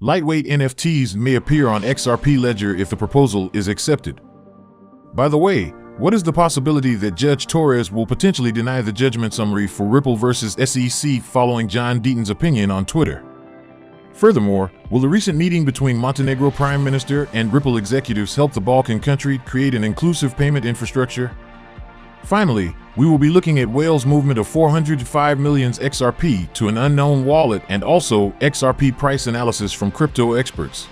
Lightweight NFTs may appear on XRP Ledger if the proposal is accepted. By the way, what is the possibility that Judge Torres will potentially deny the judgment summary for Ripple versus SEC following John Deaton's opinion on Twitter? Furthermore, will the recent meeting between Montenegro Prime Minister and Ripple executives help the Balkan country create an inclusive payment infrastructure? Finally, we will be looking at Wales' movement of 405 million XRP to an unknown wallet and also XRP price analysis from crypto experts.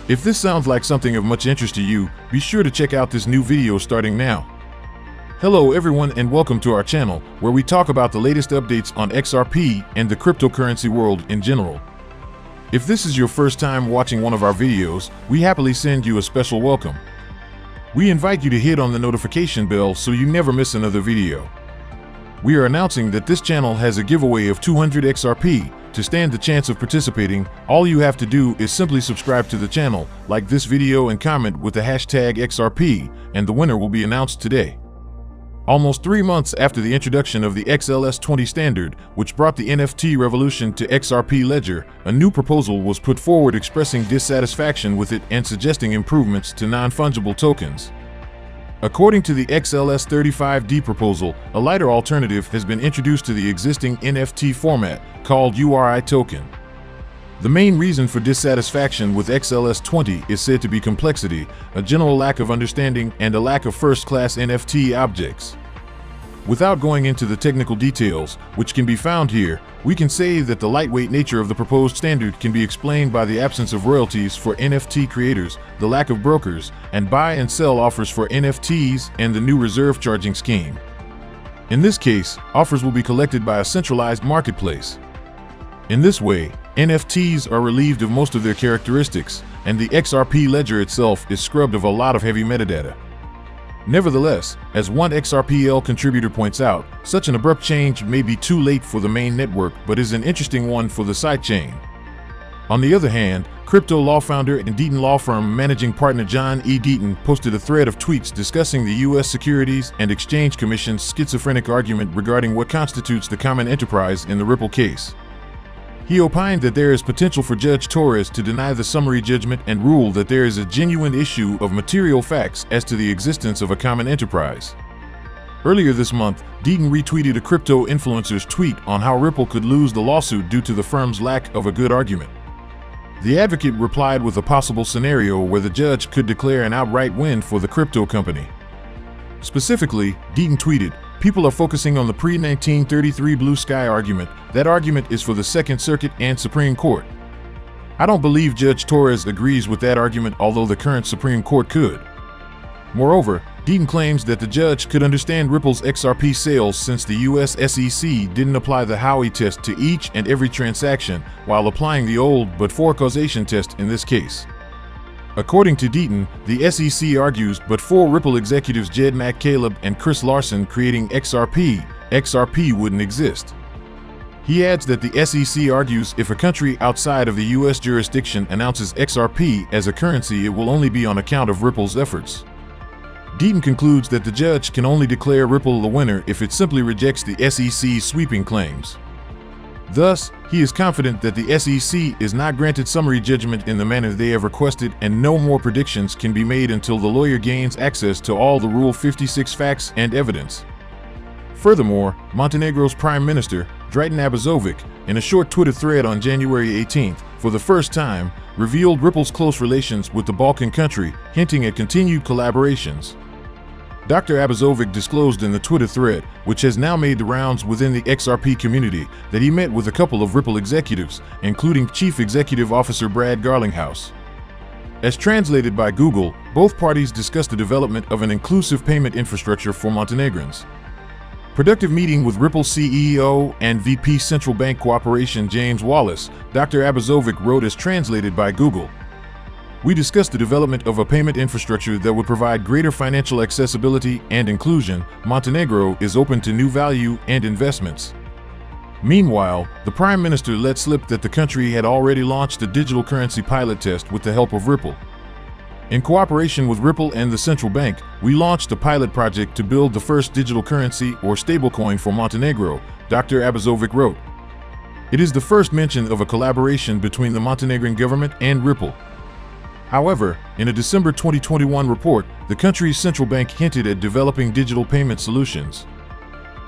If this sounds like something of much interest to you, be sure to check out this new video starting now. Hello everyone and welcome to our channel, where we talk about the latest updates on XRP and the cryptocurrency world in general. If this is your first time watching one of our videos, we happily send you a special welcome. We invite you to hit on the notification bell so you never miss another video. We are announcing that this channel has a giveaway of 200 XRP. To stand the chance of participating, all you have to do is simply subscribe to the channel, like this video and comment with the hashtag XRP, and the winner will be announced today. Almost 3 months after the introduction of the XLS20 standard, which brought the NFT revolution to XRP Ledger, a new proposal was put forward expressing dissatisfaction with it and suggesting improvements to non-fungible tokens. According to the XLS35D proposal, a lighter alternative has been introduced to the existing NFT format, called URI token. The main reason for dissatisfaction with XLS20 is said to be complexity, a general lack of understanding, and a lack of first-class NFT objects. Without going into the technical details, which can be found here, we can say that the lightweight nature of the proposed standard can be explained by the absence of royalties for NFT creators, the lack of brokers, and buy and sell offers for NFTs, and the new reserve charging scheme. In this case, offers will be collected by a centralized marketplace. In this way, NFTs are relieved of most of their characteristics, and the XRP ledger itself is scrubbed of a lot of heavy metadata. Nevertheless, as one XRPL contributor points out, such an abrupt change may be too late for the main network but is an interesting one for the sidechain. On the other hand, crypto law founder and Deaton law firm managing partner John E. Deaton posted a thread of tweets discussing the U.S. Securities and Exchange Commission's schizophrenic argument regarding what constitutes the common enterprise in the Ripple case. He opined that there is potential for Judge Torres to deny the summary judgment and rule that there is a genuine issue of material facts as to the existence of a common enterprise. Earlier this month, Deaton retweeted a crypto influencer's tweet on how Ripple could lose the lawsuit due to the firm's lack of a good argument. The advocate replied with a possible scenario where the judge could declare an outright win for the crypto company. Specifically, Deaton tweeted, "People are focusing on the pre-1933 blue sky argument. That argument is for the Second Circuit and Supreme Court. I don't believe Judge Torres agrees with that argument, although the current Supreme Court could." Moreover, Deaton claims that the judge could understand Ripple's XRP sales since the US SEC didn't apply the Howey test to each and every transaction, while applying the old but for causation test in this case. According to Deaton, the SEC argues but for Ripple executives Jed McCaleb and Chris Larson creating XRP wouldn't exist. He adds that the SEC argues if a country outside of the US jurisdiction announces XRP as a currency, it will only be on account of Ripple's efforts. Deaton concludes that the judge can only declare Ripple the winner if it simply rejects the SEC's sweeping claims. Thus, he is confident that the SEC is not granted summary judgment in the manner they have requested, and no more predictions can be made until the lawyer gains access to all the Rule 56 facts and evidence. Furthermore, Montenegro's Prime Minister, Dragan Abazovic, in a short Twitter thread on January 18th, for the first time, revealed Ripple's close relations with the Balkan country, hinting at continued collaborations. Dr. Abazovic disclosed in the Twitter thread, which has now made the rounds within the XRP community, that he met with a couple of Ripple executives, including Chief Executive Officer Brad Garlinghouse. As translated by Google, both parties discussed the development of an inclusive payment infrastructure for Montenegrins. Productive meeting with Ripple CEO and VP Central Bank Cooperation James Wallace, Dr. Abazovic wrote as translated by Google. We discussed the development of a payment infrastructure that would provide greater financial accessibility and inclusion. Montenegro is open to new value and investments. Meanwhile, the Prime Minister let slip that the country had already launched a digital currency pilot test with the help of Ripple. In cooperation with Ripple and the central bank, we launched a pilot project to build the first digital currency or stablecoin for Montenegro, Dr. Abazovic wrote. It is the first mention of a collaboration between the Montenegrin government and Ripple. However, in a December 2021 report, the country's central bank hinted at developing digital payment solutions.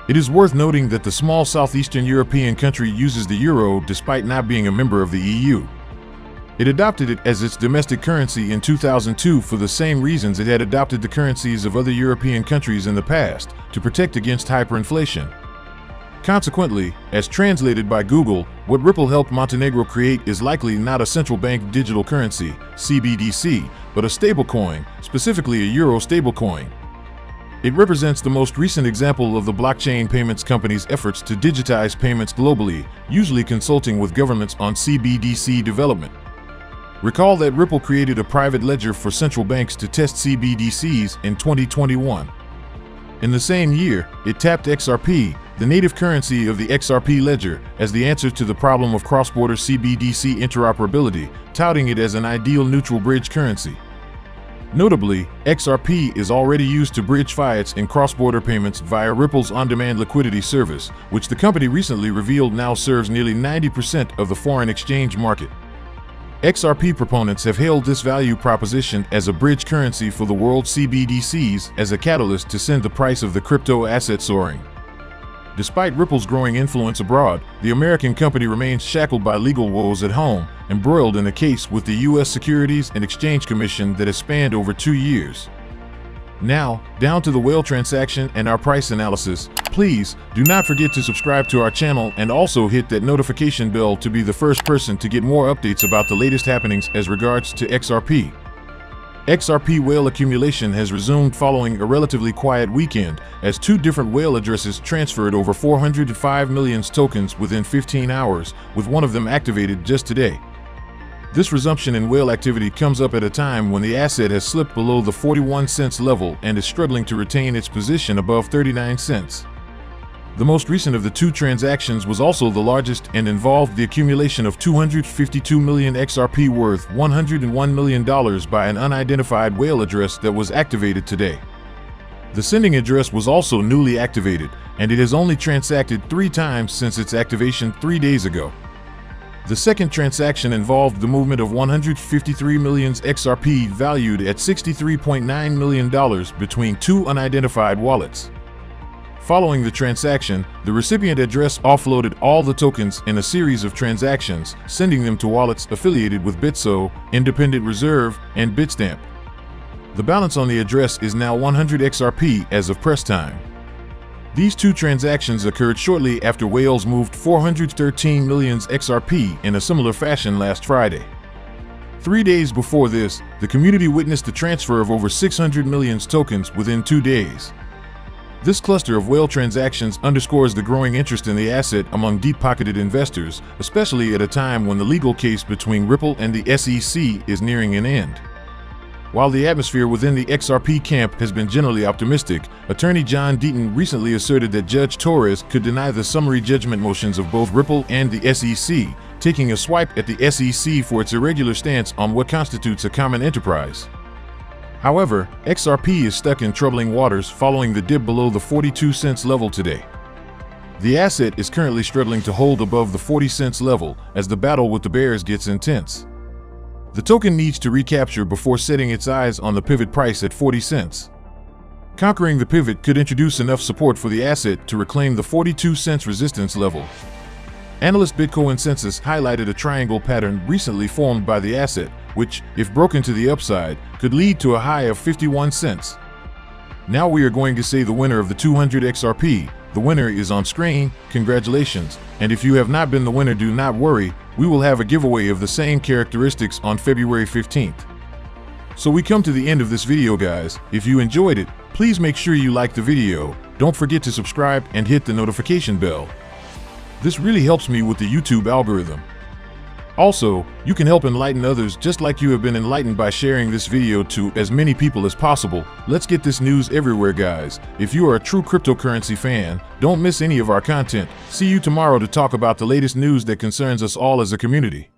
It is worth noting that the small southeastern European country uses the euro despite not being a member of the EU. It adopted it as its domestic currency in 2002 for the same reasons it had adopted the currencies of other European countries in the past, to protect against hyperinflation. Consequently, as translated by Google, what Ripple helped Montenegro create is likely not a central bank digital currency, CBDC, but a stablecoin, specifically a euro stablecoin. It represents the most recent example of the blockchain payments company's efforts to digitize payments globally, usually consulting with governments on CBDC development. Recall that Ripple created a private ledger for central banks to test CBDCs in 2021. In the same year, it tapped XRP, the native currency of the XRP ledger, as the answer to the problem of cross-border CBDC interoperability, touting it as an ideal neutral bridge currency. Notably, XRP is already used to bridge fiats in cross-border payments via Ripple's on-demand liquidity service, which the company recently revealed now serves nearly 90% of the foreign exchange market. XRP proponents have hailed this value proposition as a bridge currency for the world's CBDCs as a catalyst to send the price of the crypto asset soaring. Despite Ripple's growing influence abroad, the American company remains shackled by legal woes at home, embroiled in a case with the U.S. Securities and Exchange Commission that has spanned over 2 years. Now, down to the whale transaction and our price analysis. Please do not forget to subscribe to our channel and also hit that notification bell to be the first person to get more updates about the latest happenings as regards to XRP. XRP whale accumulation has resumed following a relatively quiet weekend, as 2 different whale addresses transferred over 405 million tokens within 15 hours, with one of them activated just today. This resumption in whale activity comes up at a time when the asset has slipped below the 41 cents level and is struggling to retain its position above 39 cents. The most recent of the 2 transactions was also the largest and involved the accumulation of 252 million XRP worth $101 million by an unidentified whale address that was activated today. The sending address was also newly activated, and it has only transacted 3 times since its activation 3 days ago. The second transaction involved the movement of 153 million XRP valued at $63.9 million between 2 unidentified wallets. Following the transaction, the recipient address offloaded all the tokens in a series of transactions, sending them to wallets affiliated with Bitso, Independent Reserve, and Bitstamp. The balance on the address is now 100 XRP as of press time. These 2 transactions occurred shortly after whales moved 413 million XRP in a similar fashion last Friday. 3 days before this, the community witnessed the transfer of over 600 million tokens within 2 days. This cluster of whale transactions underscores the growing interest in the asset among deep-pocketed investors, especially at a time when the legal case between Ripple and the SEC is nearing an end. While the atmosphere within the XRP camp has been generally optimistic, attorney John Deaton recently asserted that Judge Torres could deny the summary judgment motions of both Ripple and the SEC, taking a swipe at the SEC for its irregular stance on what constitutes a common enterprise. However, XRP is stuck in troubling waters following the dip below the 42 cents level today. The asset is currently struggling to hold above the 40 cents level as the battle with the bears gets intense. The token needs to recapture before setting its eyes on the pivot price at 40 cents. Conquering the pivot could introduce enough support for the asset to reclaim the 42 cents resistance level. Analyst BitCoinsensus highlighted a triangle pattern recently formed by the asset, which, if broken to the upside, could lead to a high of 51 cents. Now we are going to say the winner of the 200 XRP. The winner is on screen. Congratulations. And if you have not been the winner, do not worry. We will have a giveaway of the same characteristics on February 15th. So we come to the end of this video, guys. If you enjoyed it, please make sure you like the video. Don't forget to subscribe and hit the notification bell. This really helps me with the YouTube algorithm. Also, you can help enlighten others just like you have been enlightened by sharing this video to as many people as possible. Let's get this news everywhere, guys. If you are a true cryptocurrency fan, don't miss any of our content. See you tomorrow to talk about the latest news that concerns us all as a community.